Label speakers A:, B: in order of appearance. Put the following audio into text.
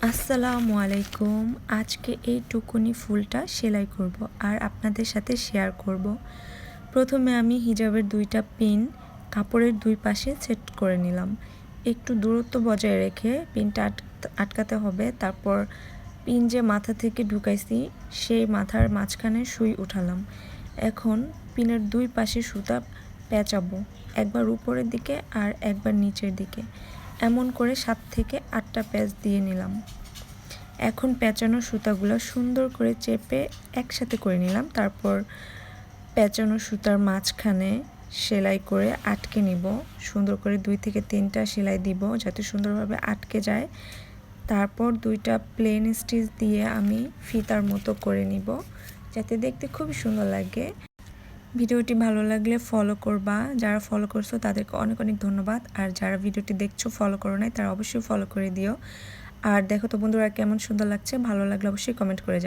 A: আসসালামু আলাইকুম। আজকে এই টুকুনি ফুলটা সেলাই করব আর আপনাদের সাথে শেয়ার করব। প্রথমে আমি হিজাবের 2টা পিন কাপড়ের 2 পাশে সেট করে নিলাম। একটু দূরত্ব বজায় রেখে পিনটা আটকাতে হবে। তারপর পিন যে মাথা থেকে ঢুকাইছি সেই মাথার মাঝখানে সুই উঠালাম। এখন পিনের 2 পাশে সুতা পেঁচাবো, একবার উপরের দিকে আর একবার নিচের দিকে। এমন করে 7 থেকে 8টা প্যাঁচ দিয়ে নিলাম। এখন পেঁচানো সুতাগুলো সুন্দর করে চেপে একসাথে করে নিলাম। তারপর পেঁচানো সুতার মাঝখানে সেলাই করে আটকে নিব। সুন্দর করে 2 থেকে 3টা সেলাই দিব যাতে সুন্দরভাবে আটকে যায়। তারপর 2টা প্লেন স্টিচ দিয়ে আমি ফিতার মতো করে নিব যাতে দেখতে খুবই সুন্দর লাগে। ভিডিওটি ভালো লাগলে ফলো করবা, যারা ফলো করছো তাদেরকে অনেক অনেক ধন্যবাদ। আর যারা ভিডিওটি দেখছো ফলো করো নাই তারা অবশ্যই ফলো করে দিও। আর দেখো তো বন্ধুরা কেমন সুন্দর লাগছে, ভালো লাগলে অবশ্যই কমেন্ট করে